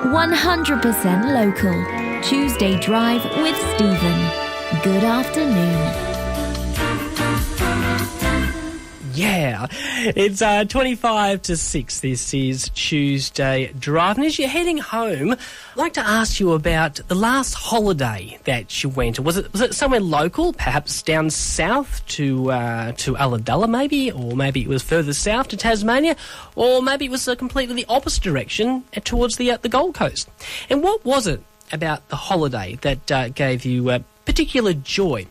100% local. Tuesday Drive with Stephen. Good afternoon. Yeah, it's 25 to 6. This is Tuesday Drive. And as you're heading home, I'd like to ask you about the last holiday that you went. Was it somewhere local, perhaps down south to Ulladulla maybe, or maybe it was further south to Tasmania, or maybe it was completely the opposite direction towards the Gold Coast? And what was it about the holiday that gave you particular joy?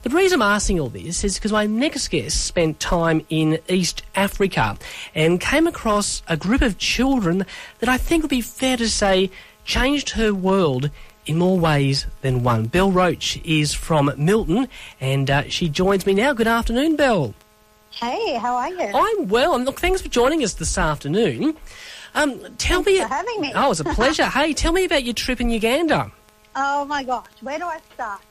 The reason I'm asking all this is because my next guest spent time in East Africa and came across a group of children that I think would be fair to say changed her world in more ways than one. Bel Roach is from Milton and she joins me now. Good afternoon, Bel. Hey, how are you? I'm well, and look, thanks for joining us this afternoon. Thanks for having me. Oh, it's a pleasure. Hey, tell me about your trip in Uganda. Oh my gosh, where do I start?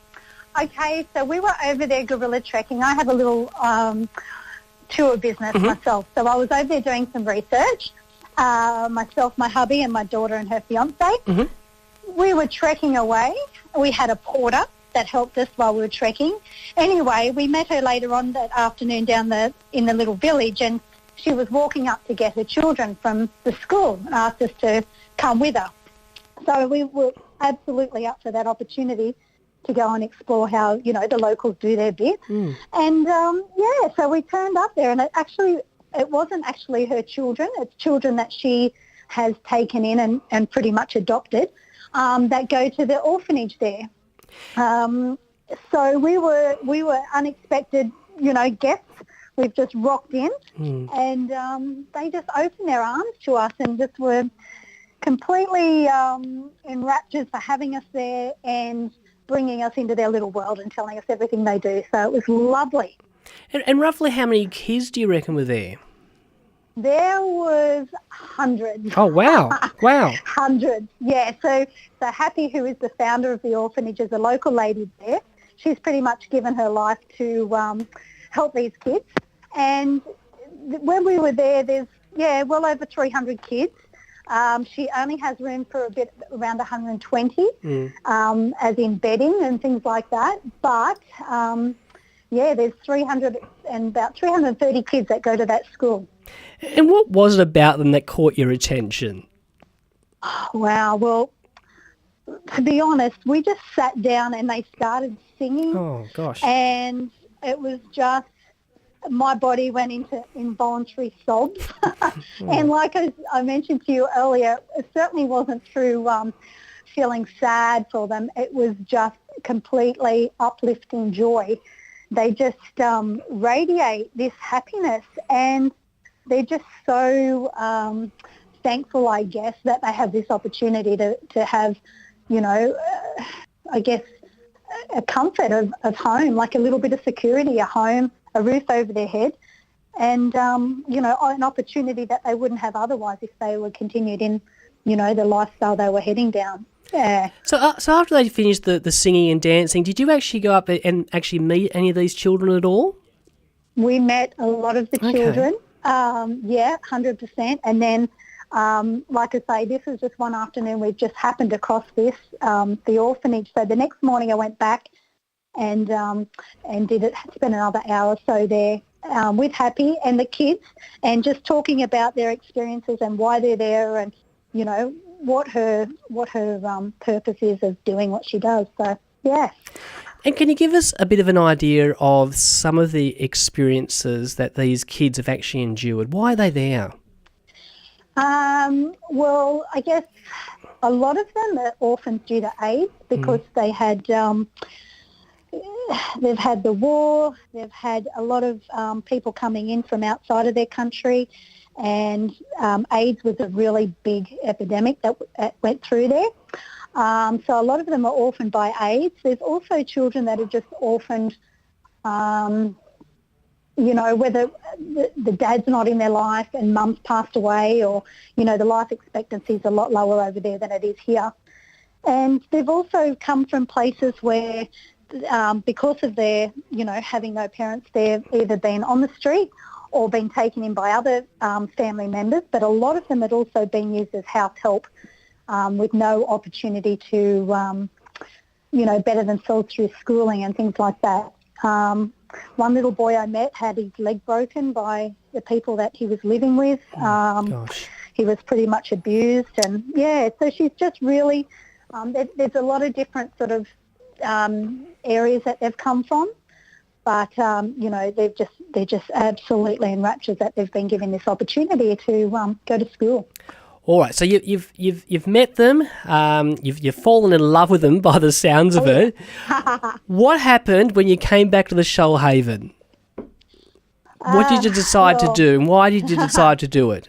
Okay, so we were over there guerrilla trekking. I have a little tour business myself. So I was over there doing some research. Myself, my hubby and my daughter and her fiancé. We were trekking away. We had a porter that helped us while we were trekking. Anyway, we met her later on that afternoon in the little village, and she was walking up to get her children from the school and asked us to come with her. So we were absolutely up for that opportunity to go and explore how, the locals do their bit. And, so we turned up there, and it wasn't actually her children. It's children that she has taken in and pretty much adopted that go to the orphanage there. So we were unexpected, guests. We've just rocked in and they just opened their arms to us and just were completely enraptured for having us there and bringing us into their little world and telling us everything they do. So it was lovely. And roughly how many kids do you reckon were there? There was hundreds. Oh, wow. Wow. Hundreds, yeah. So Happy, who is the founder of the orphanage, is a local lady there. She's pretty much given her life to help these kids. And when we were there, there's, well over 300 kids. She only has room for around 120, as in bedding and things like that. But, there's 300 and about 330 kids that go to that school. And what was it about them that caught your attention? Wow. Well, to be honest, we just sat down and they started singing. Oh, gosh. And it was just, my body went into involuntary sobs. And like I mentioned to you earlier, it certainly wasn't through feeling sad for them. It was just completely uplifting joy. They just radiate this happiness, and they're just so thankful, I guess, that they have this opportunity to have, I guess, a comfort of home, like a little bit of security, a home, a roof over their head, and, an opportunity that they wouldn't have otherwise if they were continued in, the lifestyle they were heading down. Yeah. So after they finished the singing and dancing, did you actually go up and actually meet any of these children at all? We met a lot of the children, 100%. And then, like I say, this is just one afternoon we've just happened across this, the orphanage. So the next morning I went back and spent another hour or so there with Happy and the kids, and just talking about their experiences and why they're there, and what her purpose is of doing what she does. So yeah. And can you give us a bit of an idea of some of the experiences that these kids have actually endured? Why are they there? Well, I guess a lot of them are orphans due to AIDS because they had. They've had the war, they've had a lot of people coming in from outside of their country, and AIDS was a really big epidemic that went through there. So a lot of them are orphaned by AIDS. There's also children that are just orphaned, whether the dad's not in their life and mum's passed away, or, the life expectancy is a lot lower over there than it is here. And they've also come from places where because of their, having no parents, they've either been on the street or been taken in by other family members, but a lot of them had also been used as house help with no opportunity to, better themselves through schooling and things like that. One little boy I met had his leg broken by the people that he was living with. Gosh. He was pretty much abused, and so she's just really. There's a lot of different sort of areas that they've come from, but they're just absolutely in raptures that they've been given this opportunity to go to school. All right, so you've met them, you've fallen in love with them by the sounds of it. What happened when you came back to the Shoalhaven? What did you decide to do, and why did you decide to do it?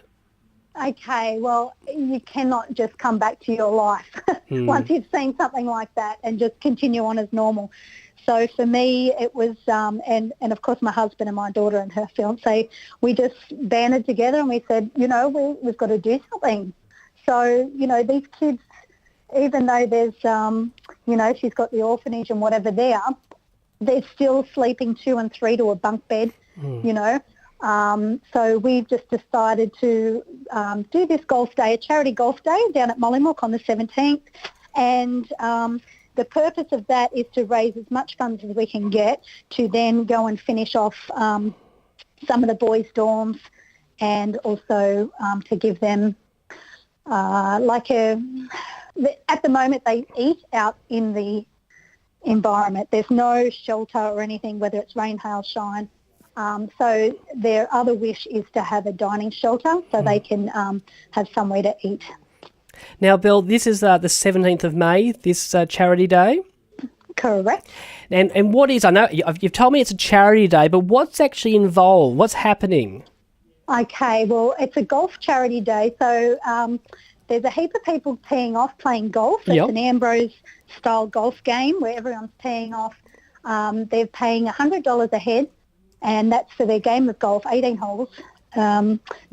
Okay, well, you cannot just come back to your life once you've seen something like that and just continue on as normal. So for me, it was, and of course my husband and my daughter and her fiancé, we just banded together and we said, we've got to do something. So, these kids, even though there's, she's got the orphanage and whatever there, they're still sleeping 2 and 3 to a bunk bed, So we've just decided to do this golf day, a charity golf day down at Mollymook on the 17th. And the purpose of that is to raise as much funds as we can get to then go and finish off some of the boys' dorms, and also to give them at the moment they eat out in the environment. There's no shelter or anything, whether it's rain, hail, shine. So their other wish is to have a dining shelter so they can have somewhere to eat. Now, Bel, this is the 17th of May, this charity day? Correct. And what is, I know you've told me it's a charity day, but what's actually involved? What's happening? Okay, well, it's a golf charity day, so there's a heap of people teeing off playing golf. It's an Ambrose-style golf game where everyone's teeing off. They're paying $100 a head, and that's for their game of golf, 18 holes,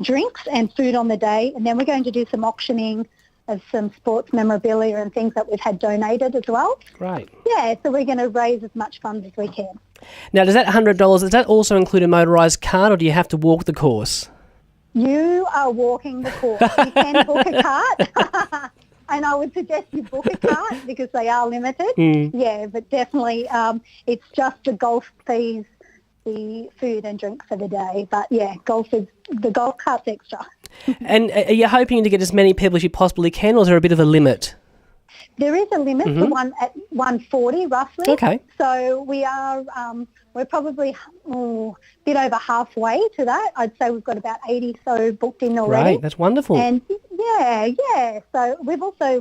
drinks and food on the day. And then we're going to do some auctioning of some sports memorabilia and things that we've had donated as well. Right. Yeah, so we're going to raise as much funds as we can. Now, does that $100, does that also include a motorised cart, or do you have to walk the course? You are walking the course. You can book a cart. And I would suggest you book a cart because they are limited. Yeah, but definitely it's just the golf fees, the food and drink for the day. But yeah, the golf cart's extra. And are you hoping to get as many people as you possibly can, or is there a bit of a limit? There is a limit to one at 140 roughly. Okay. So we are we're probably a bit over halfway to that. I'd say we've got about 80 so booked in already. Right, that's wonderful. And yeah. So we've also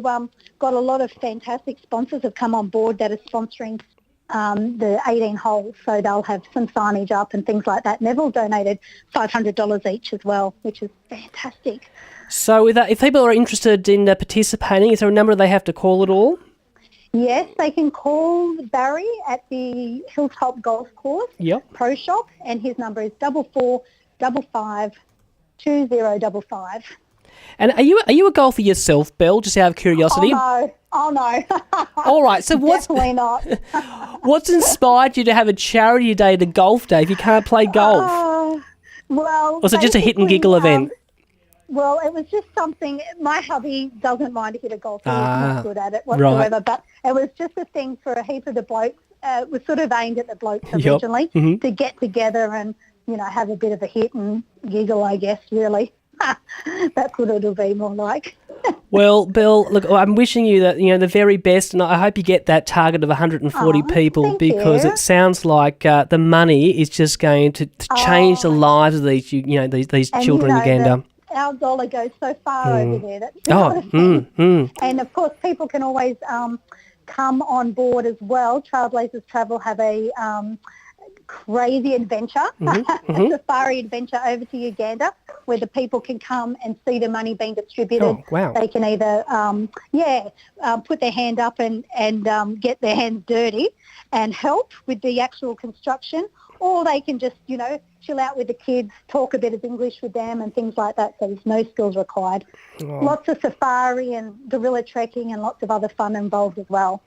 got a lot of fantastic sponsors have come on board that are sponsoring the 18 holes, so they'll have some signage up and things like that. And they've all donated $500 each as well, which is fantastic. So if people are interested in participating, is there a number they have to call at all? Yes, they can call Barry at the Hilltop Golf Course Pro Shop, and his number is 4455 2055. And are you a golfer yourself, Bel, just out of curiosity? Oh no. All right, so definitely not. What's inspired you to have a charity day, the golf day, if you can't play golf? Well, or is it just a hit and giggle event? Well, it was just something. My hubby doesn't mind to hit a golf. He's not good at it whatsoever. Right. But it was just a thing for a heap of the blokes. It was sort of aimed at the blokes originally to get together and have a bit of a hit and giggle, I guess. Really, that's what it'll be more like. Well, Bel, look, I'm wishing you the very best, and I hope you get that target of 140 people, because it sounds like the money is just going to change the lives of these these children in Uganda. Our dollar goes so far over there. That's And of course, people can always come on board as well. Trailblazers Travel have a crazy adventure, a safari adventure over to Uganda, where the people can come and see the money being distributed. Oh, wow. They can either, put their hand up and get their hands dirty and help with the actual construction, or they can just, chill out with the kids, talk a bit of English with them and things like that, so there's no skills required. Lots of safari and guerrilla trekking and lots of other fun involved as well.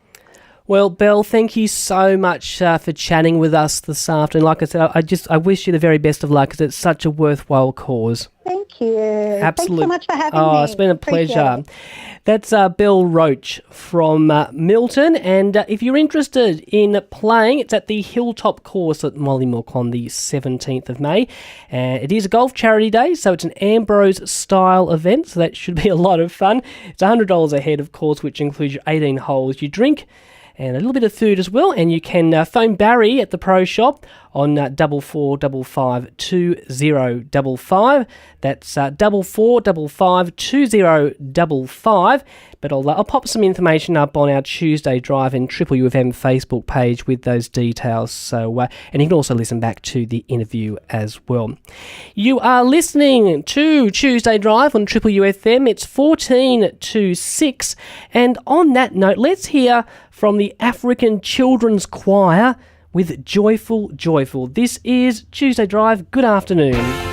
Well, Bel, thank you so much for chatting with us this afternoon. Like I said, I wish you the very best of luck, because it's such a worthwhile cause. Thank you. Absolutely. Thanks so much for having me. It's been a Appreciate pleasure. it. That's Bel Roach from Milton. And if you're interested in playing, it's at the Hilltop course at Mollymook on the 17th of May. It is a golf charity day, so it's an Ambrose-style event, so that should be a lot of fun. It's $100 a head, of course, which includes your 18 holes, your drink, and a little bit of food as well. And you can phone Barry at the Pro Shop on 4455 2055. That's 4455 2055. But I'll pop some information up on our Tuesday Drive and Triple UFM Facebook page with those details. So, and you can also listen back to the interview as well. You are listening to Tuesday Drive on Triple UFM. It's 14 to 6. And on that note, let's hear from the African Children's Choir with Joyful, Joyful. This is Tuesday Drive. Good afternoon.